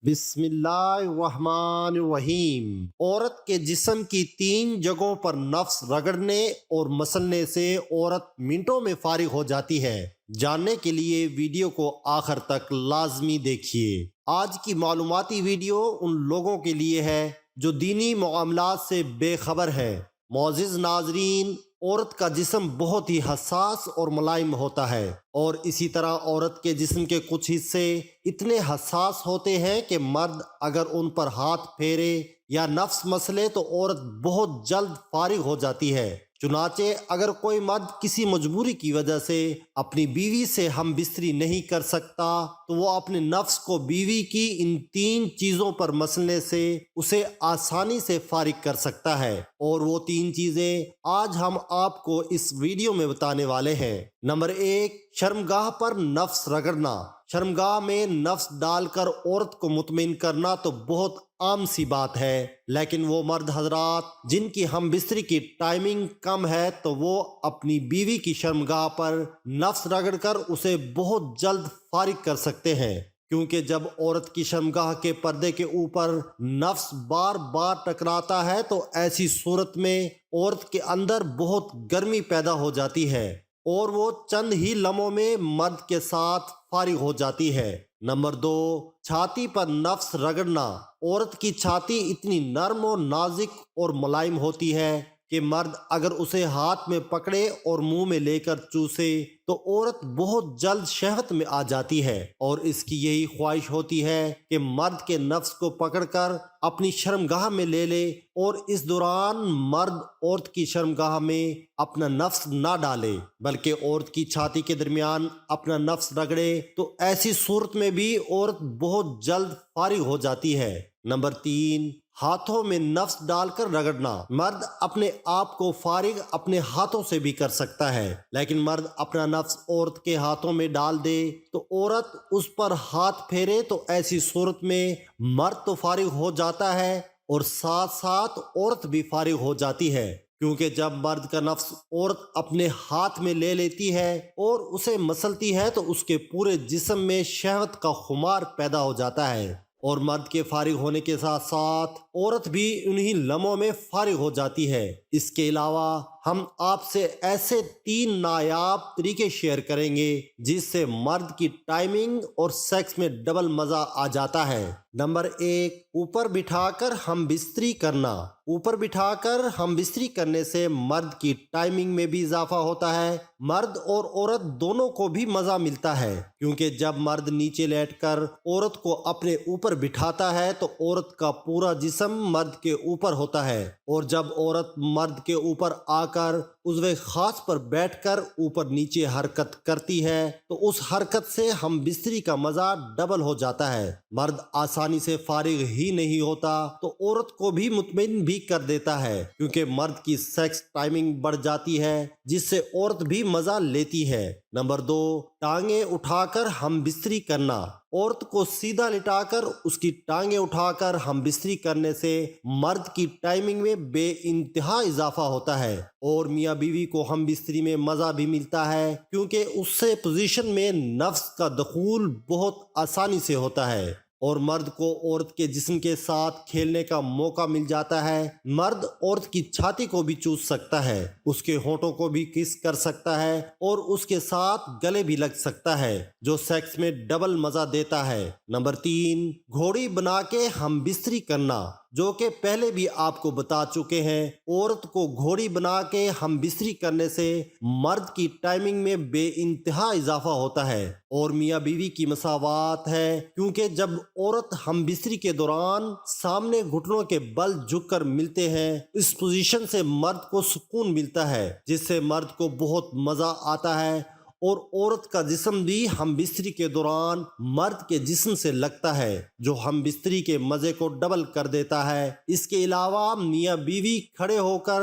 بسم اللہ الرحمن الرحیم۔ عورت کے جسم کی 3 جگہوں پر نفس رگڑنے اور مسلنے سے عورت منٹوں میں فارغ ہو جاتی ہے۔ جاننے کے لیے ویڈیو کو آخر تک لازمی دیکھیے۔ آج کی معلوماتی ویڈیو ان لوگوں کے لیے ہے جو دینی معاملات سے بے خبر ہیں۔ معزز ناظرین، عورت کا جسم بہت ہی حساس اور ملائم ہوتا ہے، اور اسی طرح عورت کے جسم کے کچھ حصے اتنے حساس ہوتے ہیں کہ مرد اگر ان پر ہاتھ پھیرے یا نفس مسلے تو عورت بہت جلد فارغ ہو جاتی ہے۔ چنانچہ اگر کوئی مرد کسی مجبوری کی وجہ سے اپنی بیوی سے ہم بستری نہیں کر سکتا تو وہ اپنے نفس کو بیوی کی ان 3 چیزوں پر مسلنے سے اسے آسانی سے فارغ کر سکتا ہے، اور وہ 3 چیزیں آج ہم آپ کو اس ویڈیو میں بتانے والے ہیں۔ نمبر 1، شرمگاہ پر نفس رگڑنا۔ شرمگاہ میں نفس ڈال کر عورت کو مطمئن کرنا تو بہت عام سی بات ہے، لیکن وہ مرد حضرات جن کی ہم بستری کی ٹائمنگ کم ہے تو وہ اپنی بیوی کی شرمگاہ پر نفس رگڑ کر اسے بہت جلد فارغ کر سکتے ہیں، کیونکہ جب عورت کی شرمگاہ کے پردے کے اوپر نفس بار بار ٹکراتا ہے تو ایسی صورت میں عورت کے اندر بہت گرمی پیدا ہو جاتی ہے اور وہ چند ہی لمحوں میں مرد کے ساتھ فارغ ہو جاتی ہے۔ نمبر 2، چھاتی پر نفس رگڑنا۔ عورت کی چھاتی اتنی نرم و نازک اور ملائم ہوتی ہے کہ مرد اگر اسے ہاتھ میں پکڑے اور منہ میں لے کر چوسے تو عورت بہت جلد شہوت میں آ جاتی ہے، اور اس کی یہی خواہش ہوتی ہے کہ مرد کے نفس کو پکڑ کر اپنی شرمگاہ میں لے لے، اور اس دوران مرد عورت کی شرمگاہ میں اپنا نفس نہ ڈالے بلکہ عورت کی چھاتی کے درمیان اپنا نفس رگڑے، تو ایسی صورت میں بھی عورت بہت جلد فارغ ہو جاتی ہے۔ نمبر 3، ہاتھوں میں نفس ڈال کر رگڑنا۔ مرد اپنے آپ کو فارغ اپنے ہاتھوں سے بھی کر سکتا ہے، لیکن مرد اپنا نفس عورت کے ہاتھوں میں ڈال دے تو عورت اس پر ہاتھ پھیرے تو ایسی صورت میں مرد تو فارغ ہو جاتا ہے اور ساتھ ساتھ عورت بھی فارغ ہو جاتی ہے، کیونکہ جب مرد کا نفس عورت اپنے ہاتھ میں لے لیتی ہے اور اسے مسلتی ہے تو اس کے پورے جسم میں شہوت کا خمار پیدا ہو جاتا ہے، اور مرد کے فارغ ہونے کے ساتھ ساتھ عورت بھی انہی لمحوں میں فارغ ہو جاتی ہے۔ اس کے علاوہ ہم آپ سے ایسے 3 نایاب طریقے شیئر کریں گے جس سے مرد کی ٹائمنگ اور سیکس میں ڈبل مزہ آ جاتا ہے۔ نمبر 1، اوپر بٹھا کر ہم بستری کرنا۔ اوپر بٹھا کر ہم بستری کرنے سے مرد کی ٹائمنگ میں بھی اضافہ ہوتا ہے۔ مرد اور عورت دونوں کو بھی مزہ ملتا ہے، کیونکہ جب مرد نیچے لیٹ کر عورت کو اپنے اوپر بٹھاتا ہے تو عورت کا پورا جسم مرد کے اوپر ہوتا ہے، اور جب عورت مرد کے اوپر آ کر عضو خاص پر بیٹھ کر اوپر نیچے حرکت کرتی ہے تو اس حرکت سے ہم بستری کا مزہ ڈبل ہو جاتا ہے۔ مرد آسانی سے فارغ ہی نہیں ہوتا تو عورت کو بھی مطمئن بھی کر دیتا ہے، کیونکہ مرد کی سیکس ٹائمنگ بڑھ جاتی ہے جس سے عورت بھی مزہ لیتی ہے۔ نمبر 2، ٹانگیں اٹھا کر ہم بستری کرنا۔ عورت کو سیدھا لٹا کر اس کی ٹانگیں اٹھا کر ہم بستری کرنے سے مرد کی ٹائمنگ میں بے انتہا اضافہ ہوتا ہے، اور میاں بیوی کو ہم بستری میں مزہ بھی ملتا ہے، کیونکہ اس سے پوزیشن میں نفس کا دخول بہت آسانی سے ہوتا ہے، اور مرد کو عورت کے جسم کے ساتھ کھیلنے کا موقع مل جاتا ہے۔ مرد عورت کی چھاتی کو بھی چوس سکتا ہے، اس کے ہونٹوں کو بھی کس کر سکتا ہے، اور اس کے ساتھ گلے بھی لگ سکتا ہے، جو سیکس میں ڈبل مزہ دیتا ہے۔ نمبر 3، گھوڑی بنا کے ہم بستری کرنا، جو کہ پہلے بھی آپ کو بتا چکے ہیں۔ عورت کو گھوڑی بنا کے ہم بستری کرنے سے مرد کی ٹائمنگ میں بے انتہا اضافہ ہوتا ہے اور میاں بیوی کی مساوات ہے، کیونکہ جب عورت ہم بستری کے دوران سامنے گھٹنوں کے بل جھک کر ملتے ہیں، اس پوزیشن سے مرد کو سکون ملتا ہے، جس سے مرد کو بہت مزہ آتا ہے، اور عورت کا جسم بھی ہم بستری کے دوران مرد کے جسم سے لگتا ہے، جو ہم بستری کے مزے کو ڈبل کر دیتا ہے۔ اس کے علاوہ میاں بیوی کھڑے ہو کر،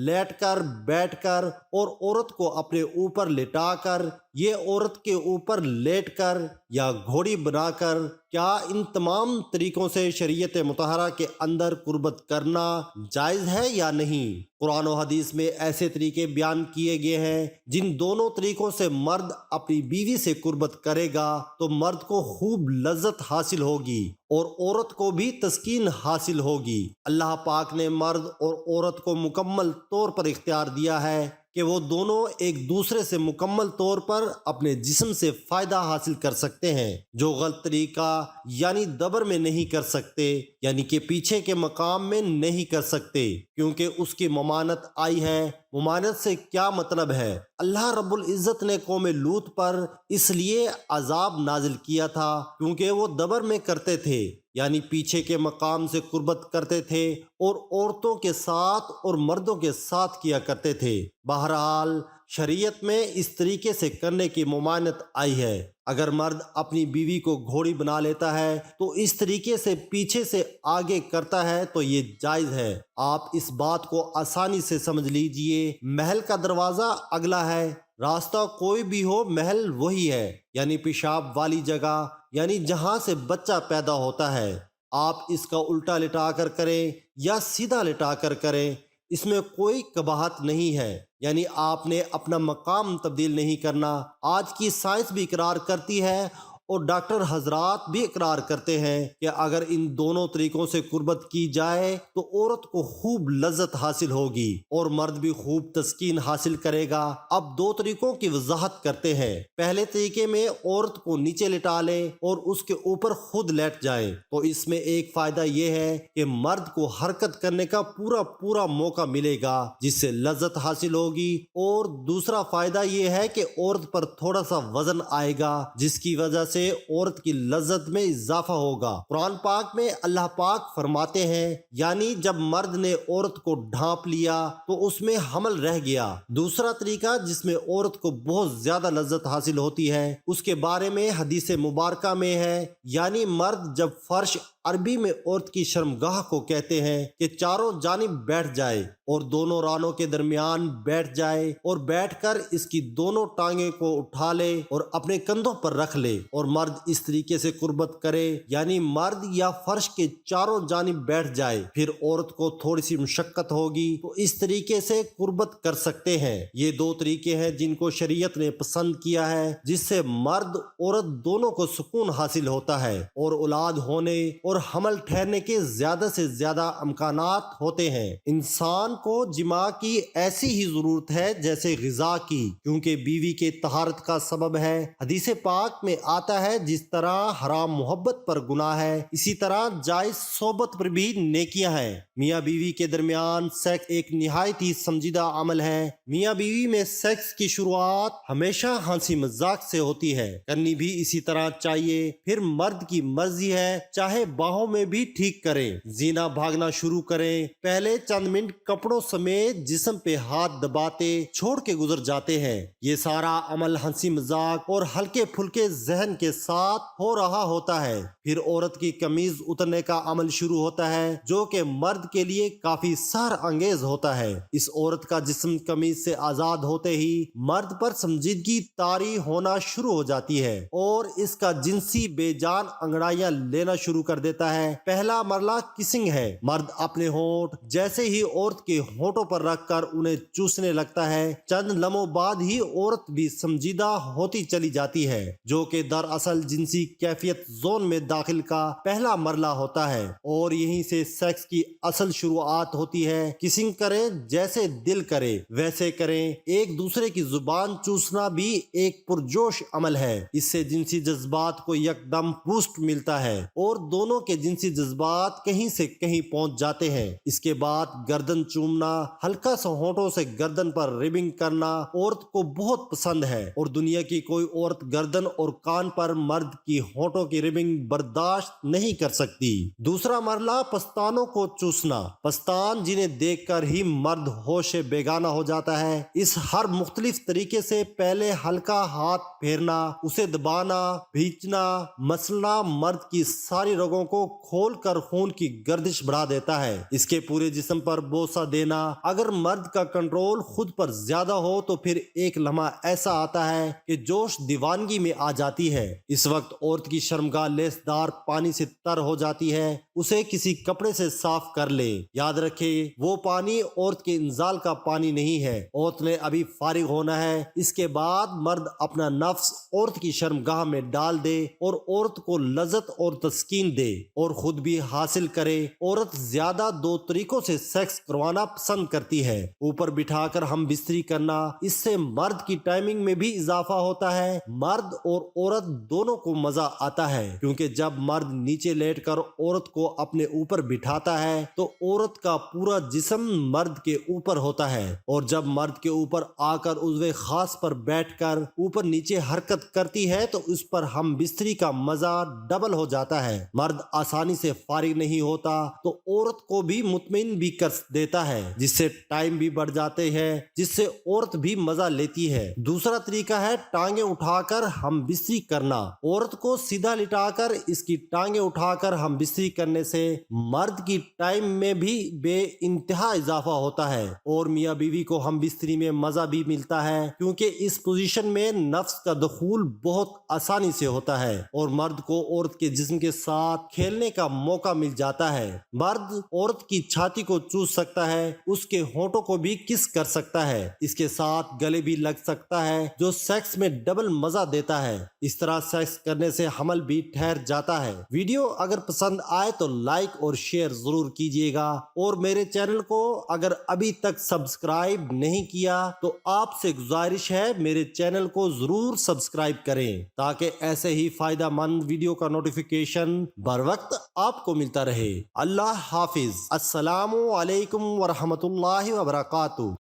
لیٹ کر، بیٹھ کر اور عورت کو اپنے اوپر لٹا کر، یہ عورت کے اوپر لیٹ کر یا گھوڑی بنا کر، کیا ان تمام طریقوں سے شریعت مطہرہ کے اندر قربت کرنا جائز ہے یا نہیں؟ قرآن و حدیث میں ایسے طریقے بیان کیے گئے ہیں جن دونوں طریقوں سے مرد اپنی بیوی سے قربت کرے گا تو مرد کو خوب لذت حاصل ہوگی اور عورت کو بھی تسکین حاصل ہوگی۔ اللہ پاک نے مرد اور عورت کو مکمل طور پر اختیار دیا ہے کہ وہ دونوں ایک دوسرے سے مکمل طور پر اپنے جسم سے فائدہ حاصل کر سکتے ہیں، جو غلط طریقہ یعنی دبر میں نہیں کر سکتے، یعنی کہ پیچھے کے مقام میں نہیں کر سکتے، کیونکہ اس کی ممانت آئی ہے۔ ممانت سے کیا مطلب ہے؟ اللہ رب العزت نے قوم لوط پر اس لیے عذاب نازل کیا تھا کیونکہ وہ دبر میں کرتے تھے، یعنی پیچھے کے مقام سے قربت کرتے تھے اور عورتوں کے ساتھ اور مردوں کے ساتھ کیا کرتے تھے۔ بہرحال شریعت میں اس طریقے سے کرنے کی ممانعت آئی ہے۔ اگر مرد اپنی بیوی کو گھوڑی بنا لیتا ہے تو اس طریقے سے پیچھے سے آگے کرتا ہے تو یہ جائز ہے۔ آپ اس بات کو آسانی سے سمجھ لیجئے، محل کا دروازہ اگلا ہے، راستہ کوئی بھی ہو محل وہی ہے، یعنی پیشاب والی جگہ، یعنی جہاں سے بچہ پیدا ہوتا ہے۔ آپ اس کا الٹا لٹا کر کریں یا سیدھا لٹا کر کریں، اس میں کوئی قباحت نہیں ہے، یعنی آپ نے اپنا مقام تبدیل نہیں کرنا۔ آج کی سائنس بھی اقرار کرتی ہے اور ڈاکٹر حضرات بھی اقرار کرتے ہیں کہ اگر ان دونوں طریقوں سے قربت کی جائے تو عورت کو خوب لذت حاصل ہوگی اور مرد بھی خوب تسکین حاصل کرے گا۔ اب دو طریقوں کی وضاحت کرتے ہیں۔ پہلے طریقے میں عورت کو نیچے لٹا لیں اور اس کے اوپر خود لیٹ جائیں تو اس میں ایک فائدہ یہ ہے کہ مرد کو حرکت کرنے کا پورا موقع ملے گا جس سے لذت حاصل ہوگی، اور دوسرا فائدہ یہ ہے کہ عورت پر تھوڑا سا وزن آئے گا جس کی وجہ سے عورت کی لذت میں اضافہ ہوگا۔ قرآن پاک میں اللہ پاک فرماتے ہیں، یعنی جب مرد نے عورت کو ڈھانپ لیا تو اس میں حمل رہ گیا۔ دوسرا طریقہ جس میں عورت کو بہت زیادہ لذت حاصل ہوتی ہے اس کے بارے میں حدیث مبارکہ میں ہے، یعنی مرد جب فرش، عربی میں عورت کی شرمگاہ کو کہتے ہیں، کہ چاروں جانب بیٹھ جائے اور دونوں رانوں کے درمیان بیٹھ جائے اور بیٹھ کر اس کی دونوں ٹانگیں کو اٹھا لے اور اپنے کندھوں پر رکھ لے، اور مرد اس طریقے سے قربت کرے، یعنی مرد یا فرش کے چاروں جانب بیٹھ جائے، پھر عورت کو تھوڑی سی مشقت ہوگی تو اس طریقے سے قربت کر سکتے ہیں۔ یہ دو طریقے ہیں جن کو شریعت نے پسند کیا ہے، جس سے مرد عورت دونوں کو سکون حاصل ہوتا ہے اور اولاد ہونے اور حمل ٹھہرنے کے زیادہ سے زیادہ امکانات ہوتے ہیں۔ انسان کو جماع کی ایسی ہی ضرورت ہے جیسے غذا کی، کیونکہ بیوی کے طہارت کا سبب ہے۔ حدیث پاک میں آتا ہے، جس طرح حرام محبت پر گناہ ہے اسی طرح جائز صحبت پر بھی نیکیاں ہیں۔ میاں بیوی کے درمیان سیکس ایک نہایت ہی سنجیدہ عمل ہے۔ میاں بیوی میں سیکس کی شروعات ہمیشہ ہنسی مذاق سے ہوتی ہے، کرنی بھی اسی طرح چاہیے۔ پھر مرد کی مرضی ہے، چاہے باہوں میں بھی ٹھیک کریں، زینا بھاگنا شروع کریں۔ پہلے چند منٹ کپڑوں سمیت جسم پہ ہاتھ دباتے چھوڑ کے گزر جاتے ہیں۔ یہ سارا عمل ہنسی مذاق اور ہلکے پھلکے ذہن کے ساتھ ہو رہا ہوتا ہے۔ پھر عورت کی قمیض اترنے کا عمل شروع ہوتا ہے، جو کہ مرد کے لیے کافی سحر انگیز ہوتا ہے۔ اس عورت کا جسم قمیض سے آزاد ہوتے ہی مرد پر سنجیدگی طاری ہونا شروع ہو جاتی ہے اور اس کا جنسی بے جان انگڑائیاں لینا شروع کر دیتا ہے۔ پہلا مرحلہ کسنگ ہے۔ مرد اپنے ہونٹ جیسے ہی عورت کے ہونٹوں پر رکھ کر انہیں چوسنے لگتا ہے۔ چند لمحوں بعد ہی عورت بھی سمجیدہ ہوتی چلی جاتی ہے، جو کہ دراصل جنسی کیفیت زون میں داخل کا پہلا مرحلہ ہوتا ہے، اور یہیں سے سیکس کی اصل شروعات ہوتی ہے۔ کسنگ کریں، جیسے دل کرے ویسے کریں۔ ایک دوسرے کی زبان چوسنا بھی ایک پرجوش عمل ہے۔ اس سے جنسی جذبات کو یکدم بوسٹ ملتا ہے اور دونوں کے جنسی جذبات کہیں سے کہیں پہنچ جاتے ہیں۔ اس کے بعد گردن چومنا، ہلکا سا ہونٹوں سے گردن پر ربنگ کرنا عورت کو بہت پسند ہے، اور دنیا کی کوئی عورت گردن اور کان پر مرد کی ہونٹوں کی ربنگ برداشت نہیں کر سکتی۔ دوسرا مرحلہ پستانوں کو چوسنا۔ پستان جنہیں دیکھ کر ہی مرد ہوش بیگانہ ہو جاتا ہے۔ اس ہر مختلف طریقے سے پہلے ہلکا ہاتھ پھیرنا، اسے دبانا، بھینچنا، مسلنا مرد کی ساری رگوں کو کھول کر خون کی گردش بڑھا دیتا ہے۔ اس کے پورے جسم پر بوسہ دینا۔ اگر مرد کا کنٹرول خود پر زیادہ ہو تو پھر ایک لمحہ ایسا آتا ہے کہ جوش دیوانگی میں آ جاتی ہے۔ اس وقت عورت کی شرمگاہ لیسدار پانی سے تر ہو جاتی ہے، اسے کسی کپڑے سے صاف کر لے۔ یاد رکھے، وہ پانی عورت کے انزال کا پانی نہیں ہے، عورت نے ابھی فارغ ہونا ہے۔ اس کے بعد مرد اپنا نفس عورت کی شرمگاہ میں ڈال دے اور عورت کو لذت اور تسکین دے۔ اور خود بھی حاصل کرے۔ عورت زیادہ دو طریقوں سے سیکس کروانا پسند کرتی ہے۔ اوپر بٹھا کر ہم بستری کرنا، اس سے مرد کی ٹائمنگ میں بھی اضافہ ہوتا ہے۔ مرد اور عورت دونوں کو مزہ آتا ہے، کیونکہ جب مرد نیچے لیٹ کر عورت کو اپنے اوپر بٹھاتا ہے تو عورت کا پورا جسم مرد کے اوپر ہوتا ہے، اور جب مرد کے اوپر آ کر عضو خاص پر بیٹھ کر اوپر نیچے حرکت کرتی ہے تو اس پر ہم بستری کا مزہ ڈبل ہو جاتا ہے۔ مرد آسانی سے فارغ نہیں ہوتا تو عورت کو بھی مطمئن بھی کر دیتا ہے، جس سے ٹائم بھی بڑھ جاتے ہیں، جس سے عورت بھی مزہ لیتی ہے۔ دوسرا طریقہ ہے ٹانگیں اٹھا کر ہم بستری کرنا۔ عورت کو سیدھا لٹا کر اس کی ٹانگیں اٹھا کر ہم بستری کرنے سے مرد کی ٹائم میں بھی بے انتہا اضافہ ہوتا ہے، اور میاں بیوی کو ہم بستری میں مزہ بھی ملتا ہے، کیونکہ اس پوزیشن میں نفس کا دخول بہت آسانی سے ہوتا ہے اور مرد کو عورت کے جسم کے ساتھ کھیلنے کا موقع مل جاتا ہے۔ مرد عورت کی چھاتی کو چوس سکتا ہے، اس کے ہونٹوں کو بھی کس کر سکتا ہے، اس کے ساتھ گلے بھی لگ سکتا ہے، جو سیکس میں ڈبل مزہ دیتا ہے۔ اس طرح سیکس کرنے سے حمل بھی ٹھہر جاتا ہے۔ ویڈیو اگر پسند آئے تو لائک اور شیئر ضرور کیجیے گا، اور میرے چینل کو اگر ابھی تک سبسکرائب نہیں کیا تو آپ سے گزارش ہے میرے چینل کو ضرور سبسکرائب کریں، تاکہ ایسے ہی فائدہ مند ویڈیو کا نوٹیفیکیشن بر وقت آپ کو ملتا رہے۔ اللہ حافظ۔ السلام علیکم ورحمۃ اللہ وبرکاتہ۔